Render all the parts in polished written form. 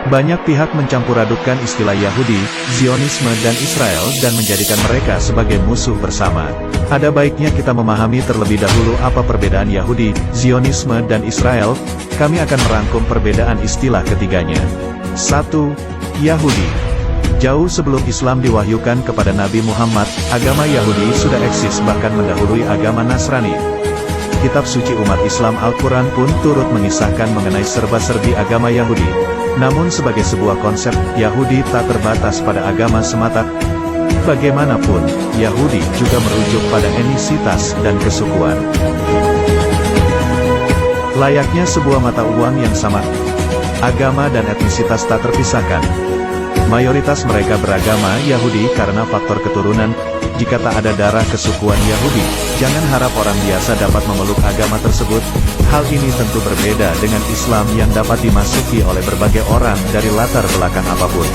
Banyak pihak mencampur-adukkan istilah Yahudi, Zionisme dan Israel dan menjadikan mereka sebagai musuh bersama. Ada baiknya kita memahami terlebih dahulu apa perbedaan Yahudi, Zionisme dan Israel. Kami akan merangkum perbedaan istilah ketiganya. 1. Yahudi. Jauh sebelum Islam diwahyukan kepada Nabi Muhammad, agama Yahudi sudah eksis bahkan mendahului agama Nasrani. Kitab suci umat Islam Al-Quran pun turut mengisahkan mengenai serba-serbi agama Yahudi. Namun sebagai sebuah konsep, Yahudi tak terbatas pada agama semata. Bagaimanapun, Yahudi juga merujuk pada etnisitas dan kesukuan. Layaknya sebuah mata uang yang sama, agama dan etnisitas tak terpisahkan. Mayoritas mereka beragama Yahudi karena faktor keturunan. Jika tak ada darah kesukuan Yahudi, jangan harap orang biasa dapat memeluk agama tersebut. Hal ini tentu berbeda dengan Islam yang dapat dimasuki oleh berbagai orang dari latar belakang apapun.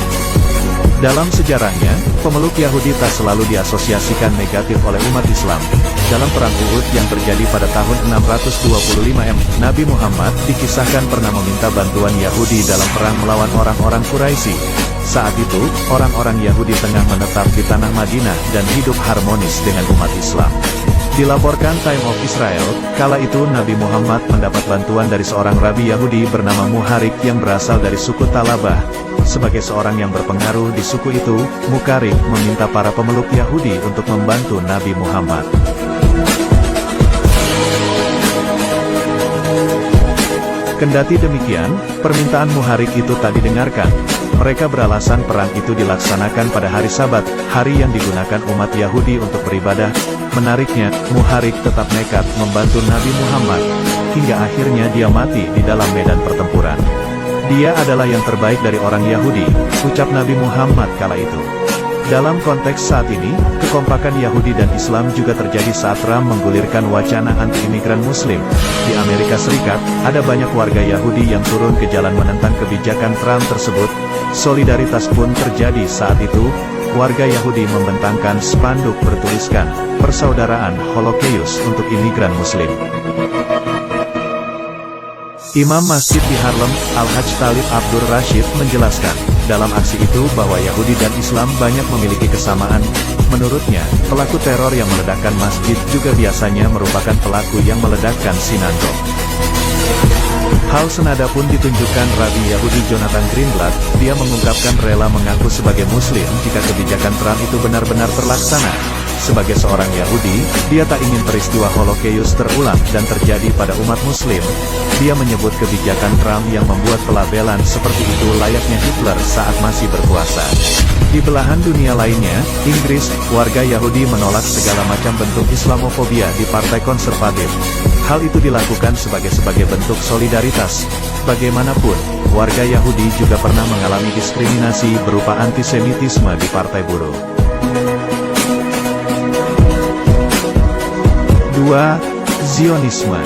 Dalam sejarahnya, pemeluk Yahudi tak selalu diasosiasikan negatif oleh umat Islam. Dalam perang Uhud yang terjadi pada tahun 625 Nabi Muhammad dikisahkan pernah meminta bantuan Yahudi dalam perang melawan orang-orang Quraisy. Saat itu, orang-orang Yahudi tengah menetap di tanah Madinah dan hidup harmonis dengan umat Islam. Dilaporkan Time of Israel, kala itu Nabi Muhammad mendapat bantuan dari seorang rabi Yahudi bernama Muharik yang berasal dari suku Talabah. Sebagai seorang yang berpengaruh di suku itu, Muharik meminta para pemeluk Yahudi untuk membantu Nabi Muhammad. Kendati demikian, permintaan Muharik itu tak didengarkan. Mereka beralasan perang itu dilaksanakan pada hari Sabat, hari yang digunakan umat Yahudi untuk beribadah. Menariknya, Muharik tetap nekat membantu Nabi Muhammad, hingga akhirnya dia mati di dalam medan pertempuran. Dia adalah yang terbaik dari orang Yahudi, ucap Nabi Muhammad kala itu. Dalam konteks saat ini, kekompakan Yahudi dan Islam juga terjadi saat Trump menggulirkan wacana anti-imigran Muslim. Di Amerika Serikat, ada banyak warga Yahudi yang turun ke jalan menentang kebijakan Trump tersebut. Solidaritas pun terjadi saat itu. Warga Yahudi membentangkan spanduk bertuliskan, "Persaudaraan Holocaust untuk imigran Muslim." Imam Masjid di Harlem, Al-Hajj Talib Abdur Rashid menjelaskan, dalam aksi itu bahwa Yahudi dan Islam banyak memiliki kesamaan. Menurutnya, pelaku teror yang meledakkan masjid juga biasanya merupakan pelaku yang meledakkan sinagog. Hal senada pun ditunjukkan Rabi Yahudi Jonathan Greenblatt. Dia mengungkapkan rela mengaku sebagai Muslim jika kebijakan Trump itu benar-benar terlaksana. Sebagai seorang Yahudi, dia tak ingin peristiwa Holocaust terulang dan terjadi pada umat Muslim. Dia menyebut kebijakan Trump yang membuat pelabelan seperti itu layaknya Hitler saat masih berkuasa. Di belahan dunia lainnya, Inggris, warga Yahudi menolak segala macam bentuk Islamofobia di Partai Konservatif. Hal itu dilakukan sebagai bentuk solidaritas. Bagaimanapun, warga Yahudi juga pernah mengalami diskriminasi berupa antisemitisme di Partai Buruh. 2. Zionisme.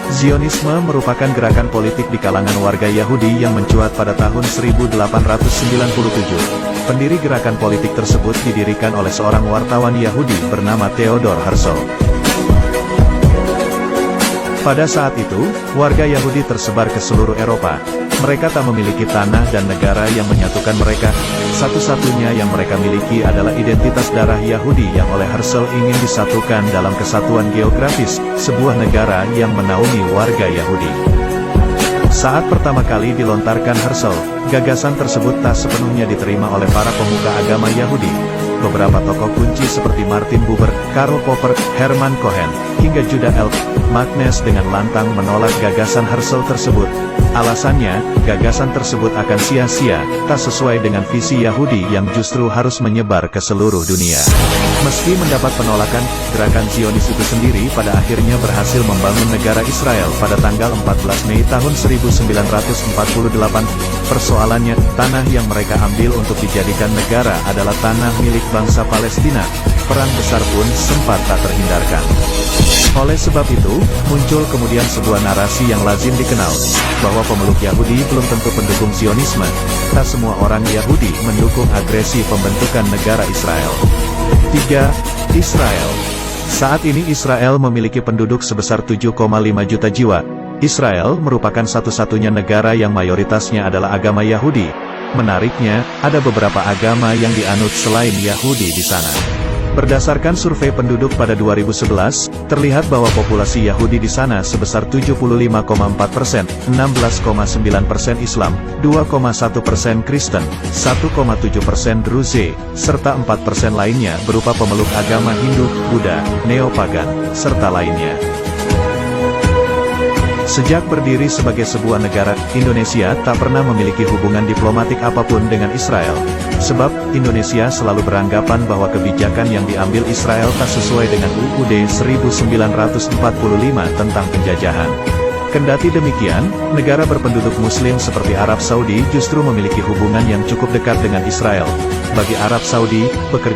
Zionisme merupakan gerakan politik di kalangan warga Yahudi yang mencuat pada tahun 1897. Pendiri gerakan politik tersebut didirikan oleh seorang wartawan Yahudi bernama Theodor Herzl. Pada saat itu, warga Yahudi tersebar ke seluruh Eropa. Mereka tak memiliki tanah dan negara yang menyatukan mereka. Satu-satunya yang mereka miliki adalah identitas darah Yahudi yang oleh Herzl ingin disatukan dalam kesatuan geografis, sebuah negara yang menaungi warga Yahudi. Saat pertama kali dilontarkan Herzl, gagasan tersebut tak sepenuhnya diterima oleh para pemuka agama Yahudi. Beberapa tokoh kunci seperti Martin Buber, Karl Popper, Hermann Cohen, hingga Judah L. Magnes dengan lantang menolak gagasan Herzl tersebut. Alasannya, gagasan tersebut akan sia-sia, tak sesuai dengan visi Yahudi yang justru harus menyebar ke seluruh dunia. Meski mendapat penolakan, gerakan Zionis itu sendiri pada akhirnya berhasil membangun negara Israel pada tanggal 14 Mei tahun 1948. Persoalannya, tanah yang mereka ambil untuk dijadikan negara adalah tanah milik bangsa Palestina. Perang besar pun sempat tak terhindarkan. Oleh sebab itu, muncul kemudian sebuah narasi yang lazim dikenal, bahwa pemeluk Yahudi belum tentu pendukung Zionisme. Tak semua orang Yahudi mendukung agresi pembentukan negara Israel. 3. Israel. Saat ini Israel memiliki penduduk sebesar 7,5 juta jiwa. Israel merupakan satu-satunya negara yang mayoritasnya adalah agama Yahudi. Menariknya, ada beberapa agama yang dianut selain Yahudi di sana. Berdasarkan survei penduduk pada 2011, terlihat bahwa populasi Yahudi di sana sebesar 75,4%, 16,9% Islam, 2,1% Kristen, 1,7% Druze, serta 4% lainnya berupa pemeluk agama Hindu, Buddha, Neopagan, serta lainnya. Sejak berdiri sebagai sebuah negara, Indonesia tak pernah memiliki hubungan diplomatik apapun dengan Israel. Sebab, Indonesia selalu beranggapan bahwa kebijakan yang diambil Israel tak sesuai dengan UUD 1945 tentang penjajahan. Kendati demikian, negara berpenduduk Muslim seperti Arab Saudi justru memiliki hubungan yang cukup dekat dengan Israel. Bagi Arab Saudi, bekerja